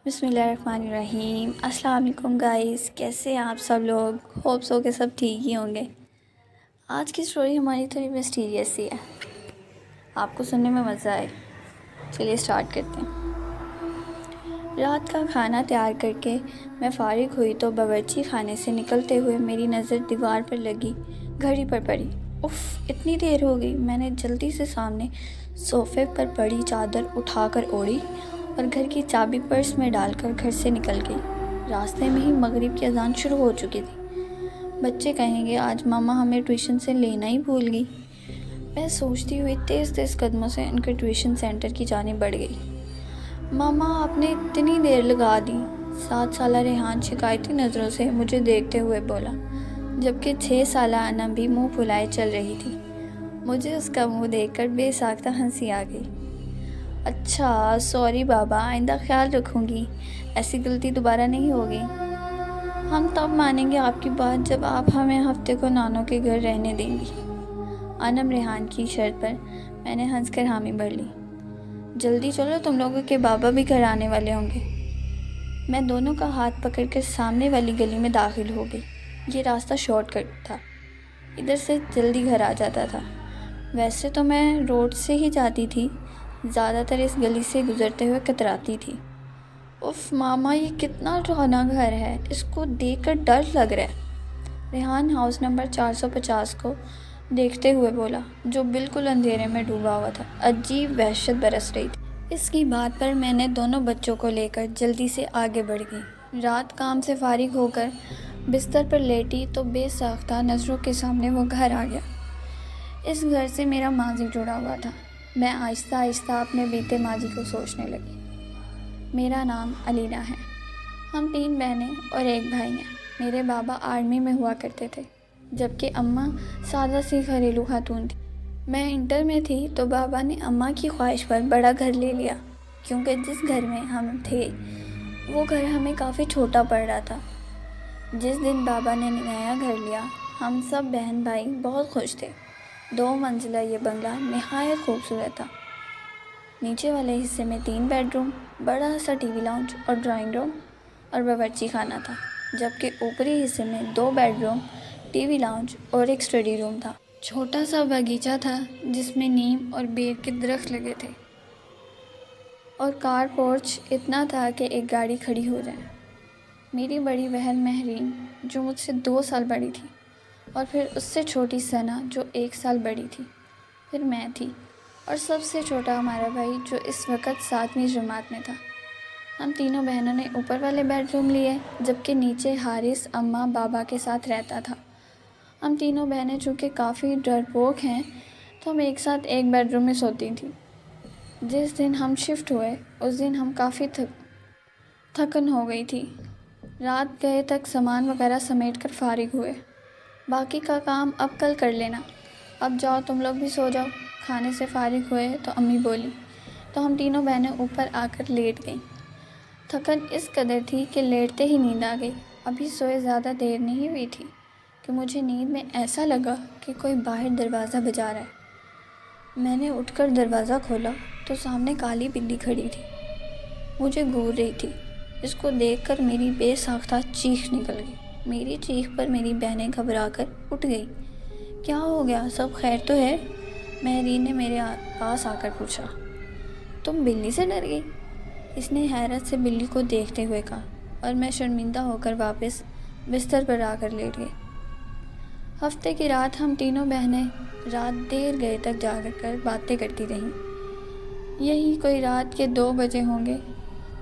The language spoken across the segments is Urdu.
بسم اللہ الرحمن الرحیم۔ السلام علیکم گائز، کیسے ہیں آپ سب لوگ؟ ہوپ سو کہ سب ٹھیک ہی ہوں گے۔ آج کی سٹوری ہماری تھوڑی مسٹیریس سی ہے، آپ کو سننے میں مزہ آئے۔ چلیے سٹارٹ کرتے ہیں۔ رات کا کھانا تیار کر کے میں فارغ ہوئی تو باورچی خانے سے نکلتے ہوئے میری نظر دیوار پر لگی گھڑی پر پڑی۔ اف، اتنی دیر ہو گئی۔ میں نے جلدی سے سامنے صوفے پر پڑی چادر اٹھا کر اوڑھی اور گھر کی چابی پرس میں ڈال کر گھر سے نکل گئی۔ راستے میں ہی مغرب کی اذان شروع ہو چکی تھی۔ بچے کہیں گے آج ماما ہمیں ٹیوشن سے لینا ہی بھول گئی۔ میں سوچتی ہوئی تیز تیز قدموں سے ان کے ٹیوشن سینٹر کی جانب بڑھ گئی۔ ماما آپ نے اتنی دیر لگا دی، 7 سالہ ریحان شکایتی نظروں سے مجھے دیکھتے ہوئے بولا، جبکہ 6 سالہ انا بھی منہ پھلائے چل رہی تھی۔ مجھے اس کا منہ دیکھ کر بے ساختہ ہنسی آ گئی۔ اچھا سوری بابا، آئندہ خیال رکھوں گی، ایسی غلطی دوبارہ نہیں ہوگی۔ ہم تب مانیں گے آپ کی بات جب آپ ہمیں ہفتے کو نانوں کے گھر رہنے دیں گی۔ انم ریحان کی شرط پر میں نے ہنس کر حامی بھر لی۔ جلدی چلو، تم لوگوں کے بابا بھی گھر آنے والے ہوں گے۔ میں دونوں کا ہاتھ پکڑ کر سامنے والی گلی میں داخل ہو گئی۔ یہ راستہ شارٹ کٹ تھا، ادھر سے جلدی گھر آ جاتا تھا۔ ویسے تو میں روڈ سے ہی جاتی تھی، زیادہ تر اس گلی سے گزرتے ہوئے کتراتی تھی۔ اف ماما، یہ کتنا ڈراؤنا گھر ہے، اس کو دیکھ کر ڈر لگ رہا ہے۔ ریحان ہاؤس نمبر 450 کو دیکھتے ہوئے بولا، جو بالکل اندھیرے میں ڈوبا ہوا تھا۔ عجیب وحشت برس رہی تھی۔ اس کی بات پر میں نے دونوں بچوں کو لے کر جلدی سے آگے بڑھ گئی۔ رات کام سے فارغ ہو کر بستر پر لیٹی تو بے ساختہ نظروں کے سامنے وہ گھر آ گیا۔ اس گھر سے میرا ماضی جڑا ہوا تھا۔ میں آہستہ آہستہ اپنے بیتے ماضی کو سوچنے لگی۔ میرا نام علینا ہے۔ ہم 3 بہنیں اور 1 بھائی ہیں۔ میرے بابا آرمی میں ہوا کرتے تھے، جبکہ اماں سادہ سی گھریلو خاتون تھی۔ میں انٹر میں تھی تو بابا نے اماں کی خواہش پر بڑا گھر لے لیا، کیونکہ جس گھر میں ہم تھے وہ گھر ہمیں کافی چھوٹا پڑ رہا تھا۔ جس دن بابا نے نیا گھر لیا، ہم سب بہن بھائی بہت خوش تھے۔ 2 منزلہ یہ بنگلہ نہایت خوبصورت تھا۔ نیچے والے حصے میں 3 بیڈ روم، بڑا سا ٹی وی لاؤنج اور ڈرائنگ روم اور باورچی خانہ تھا، جبکہ اوپری حصے میں 2 bed room, T V lounge اور ایک اسٹڈی روم تھا۔ چھوٹا سا باغیچہ تھا جس میں نیم اور بیر کے درخت لگے تھے، اور کار پورچ اتنا تھا کہ ایک گاڑی کھڑی ہو جائے۔ میری بڑی بہن مہرین، جو مجھ سے 2 سال بڑی تھی، اور پھر اس سے چھوٹی ثنا، جو 1 سال بڑی تھی، پھر میں تھی، اور سب سے چھوٹا ہمارا بھائی جو اس وقت 7ویں جماعت میں تھا۔ ہم تینوں بہنوں نے اوپر والے بیڈ روم لیے، جبکہ نیچے حارث اماں بابا کے ساتھ رہتا تھا۔ ہم تینوں بہنیں چونکہ کافی ڈرپوک ہیں تو ہم ایک ساتھ ایک بیڈ روم میں سوتی تھیں۔ جس دن ہم شفٹ ہوئے اس دن ہم کافی تھکن ہو گئی تھی۔ رات گئے تک سامان وغیرہ سمیٹ کر فارغ ہوئے۔ باقی کا کام اب کل کر لینا، اب جاؤ تم لوگ بھی سو جاؤ۔ کھانے سے فارغ ہوئے تو امی بولی، تو ہم تینوں بہنیں اوپر آ کر لیٹ گئیں۔ تھکن اس قدر تھی کہ لیٹتے ہی نیند آ گئی۔ ابھی سوئے زیادہ دیر نہیں ہوئی تھی کہ مجھے نیند میں ایسا لگا کہ کوئی باہر دروازہ بجا رہا ہے۔ میں نے اٹھ کر دروازہ کھولا تو سامنے کالی بلی کھڑی تھی، مجھے گھور رہی تھی۔ اس کو دیکھ کر میری بے ساختہ چیخ نکل گئی۔ میری چیخ پر میری بہنیں گھبرا کر اٹھ گئی۔ کیا ہو گیا، سب خیر تو ہے؟ مہرین نے میرے پاس آ کر پوچھا۔ تم بلی سے ڈر گئی؟ اس نے حیرت سے بلی کو دیکھتے ہوئے کہا، اور میں شرمندہ ہو کر واپس بستر پر آ کر لیٹ گئی۔ ہفتے کی رات ہم تینوں بہنیں رات دیر گئے تک جاگ کر باتیں کرتی رہیں۔ یہی کوئی رات کے 2 بجے ہوں گے۔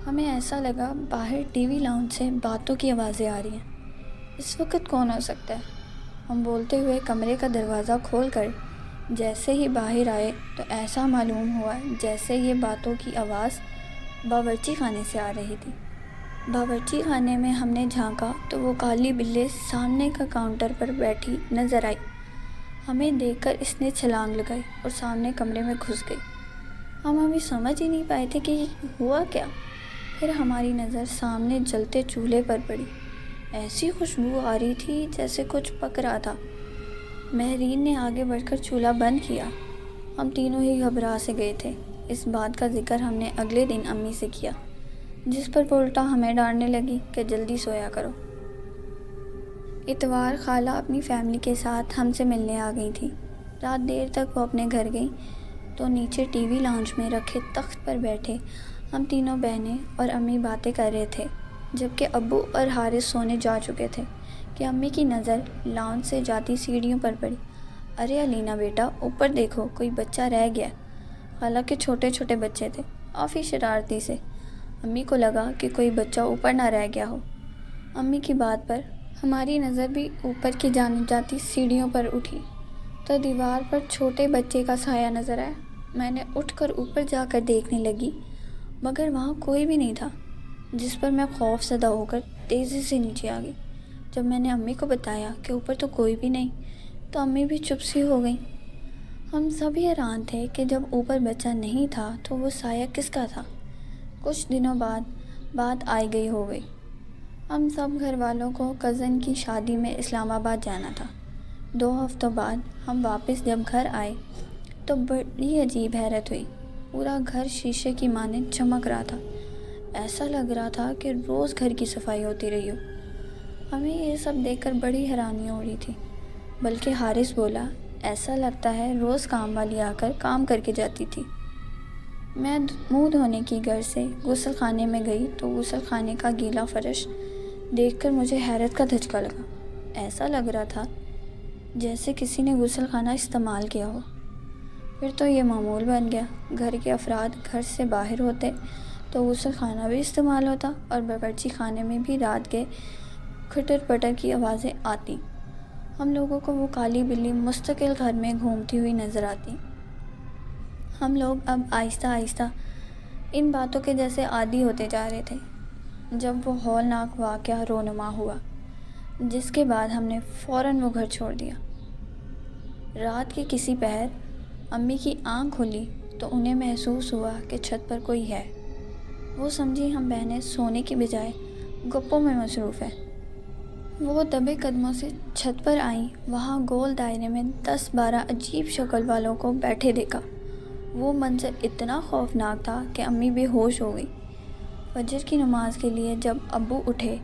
ہمیں ایسا لگا باہر ٹی وی لاؤنج سے باتوں کی آوازیں آ رہی ہیں۔ اس وقت کون ہو سکتا ہے؟ ہم بولتے ہوئے کمرے کا دروازہ کھول کر جیسے ہی باہر آئے تو ایسا معلوم ہوا جیسے یہ باتوں کی آواز باورچی خانے سے آ رہی تھی۔ باورچی خانے میں ہم نے جھانکا تو وہ کالی بلی سامنے کا کاؤنٹر پر بیٹھی نظر آئی۔ ہمیں دیکھ کر اس نے چھلانگ لگائی اور سامنے کمرے میں گھس گئی۔ ہم ابھی سمجھ ہی نہیں پائے تھے کہ یہ ہوا کیا۔ پھر ہماری نظر سامنے جلتے چولہے پر پڑی۔ ایسی خوشبو آ رہی تھی جیسے کچھ پک رہا تھا۔ مہرین نے آگے بڑھ کر چولہا بند کیا۔ ہم تینوں ہی گھبرا سے گئے تھے۔ اس بات کا ذکر ہم نے اگلے دن امی سے کیا۔ جس پر وہ الٹا ہمیں ڈانٹنے لگی کہ جلدی سویا کرو۔ اتوار خالہ اپنی فیملی کے ساتھ ہم سے ملنے آ گئی تھی۔ رات دیر تک وہ اپنے گھر گئی تو نیچے ٹی وی لاؤنج میں رکھے تخت پر بیٹھے ہم تینوں بہنیں اور امی باتیں کر رہے تھے، جبکہ ابو اور حارث سونے جا چکے تھے کہ امی کی نظر لاؤنج سے جاتی سیڑھیوں پر پڑی۔ ارے علینا بیٹا، اوپر دیکھو، کوئی بچہ رہ گیا۔ حالانکہ چھوٹے چھوٹے بچے تھے، کافی شرارتی سے۔ امی کو لگا کہ کوئی بچہ اوپر نہ رہ گیا ہو۔ امی کی بات پر ہماری نظر بھی اوپر کی جانب جاتی سیڑھیوں پر اٹھی تو دیوار پر چھوٹے بچے کا سایہ نظر آیا۔ میں نے اٹھ کر اوپر جا کر دیکھنے لگی، مگر وہاں کوئی بھی نہیں تھا، جس پر میں خوف زدہ ہو کر تیزی سے نیچے آ گئی۔ جب میں نے امی کو بتایا کہ اوپر تو کوئی بھی نہیں، تو امی بھی چپ سی ہو گئیں۔ ہم سب حیران تھے کہ جب اوپر بچہ نہیں تھا تو وہ سایہ کس کا تھا۔ کچھ دنوں بعد بات آئی گئی ہو گئی۔ ہم سب گھر والوں کو کزن کی شادی میں اسلام آباد جانا تھا۔ 2 ہفتوں بعد ہم واپس جب گھر آئے تو بڑی عجیب حیرت ہوئی۔ پورا گھر شیشے کی مانند چمک رہا تھا، ایسا لگ رہا تھا کہ روز گھر کی صفائی ہوتی رہی ہو۔ ہمیں یہ سب دیکھ کر بڑی حیرانی ہو رہی تھی، بلکہ حارث بولا، ایسا لگتا ہے روز کام والی آ کر کام کر کے جاتی تھی۔ میں منہ دھونے کی غرض سے غسل خانے میں گئی تو غسل خانے کا گیلا فرش دیکھ کر مجھے حیرت کا دھچکا لگا۔ ایسا لگ رہا تھا جیسے کسی نے غسل خانہ استعمال کیا ہو۔ پھر تو یہ معمول بن گیا، گھر کے افراد گھر سے باہر ہوتے تو غسل خانہ بھی استعمال ہوتا اور باورچی خانے میں بھی رات کے کھٹر پٹر کی آوازیں آتی۔ ہم لوگوں کو وہ کالی بلی مستقل گھر میں گھومتی ہوئی نظر آتی۔ ہم لوگ اب آہستہ آہستہ ان باتوں کے جیسے عادی ہوتے جا رہے تھے، جب وہ ہولناک واقعہ رونما ہوا، جس کے بعد ہم نے فوراً وہ گھر چھوڑ دیا۔ رات کے کسی پہر امی کی آنکھ کھلی تو انہیں محسوس ہوا کہ چھت پر کوئی ہے۔ وہ سمجھی ہم بہنیں سونے کی بجائے گپوں میں مصروف ہیں۔ وہ دبے قدموں سے چھت پر آئیں۔ وہاں گول دائرے میں 10-12 عجیب شکل والوں کو بیٹھے دیکھا۔ وہ منظر اتنا خوفناک تھا کہ امی بے ہوش ہو گئی۔ فجر کی نماز کے لیے جب ابو اٹھے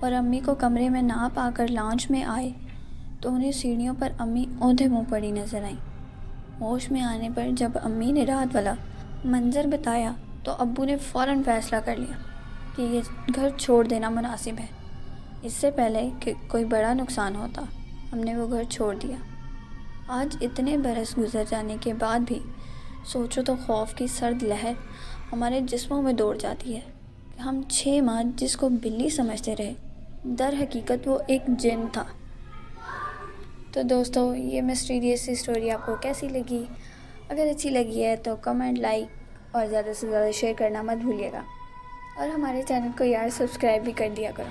اور امی کو کمرے میں نہ پا کر لاؤنج میں آئے تو انہیں سیڑھیوں پر امی اوندھے منہ پڑی نظر آئیں۔ ہوش میں آنے پر جب امی نے رات والا منظر بتایا تو ابو نے فوراً فیصلہ کر لیا کہ یہ گھر چھوڑ دینا مناسب ہے۔ اس سے پہلے کہ کوئی بڑا نقصان ہوتا، ہم نے وہ گھر چھوڑ دیا۔ آج اتنے برس گزر جانے کے بعد بھی سوچو تو خوف کی سرد لہر ہمارے جسموں میں دوڑ جاتی ہے کہ ہم 6 ماہ جس کو بلی سمجھتے رہے، در حقیقت وہ ایک جن تھا۔ تو دوستو، یہ مسٹیریس سی اسٹوری آپ کو کیسی لگی؟ اگر اچھی لگی ہے تو کمنٹ، لائک اور زیادہ سے زیادہ شیئر کرنا مت بھولیے گا، اور ہمارے چینل کو یار سبسکرائب بھی کر دیا کرو۔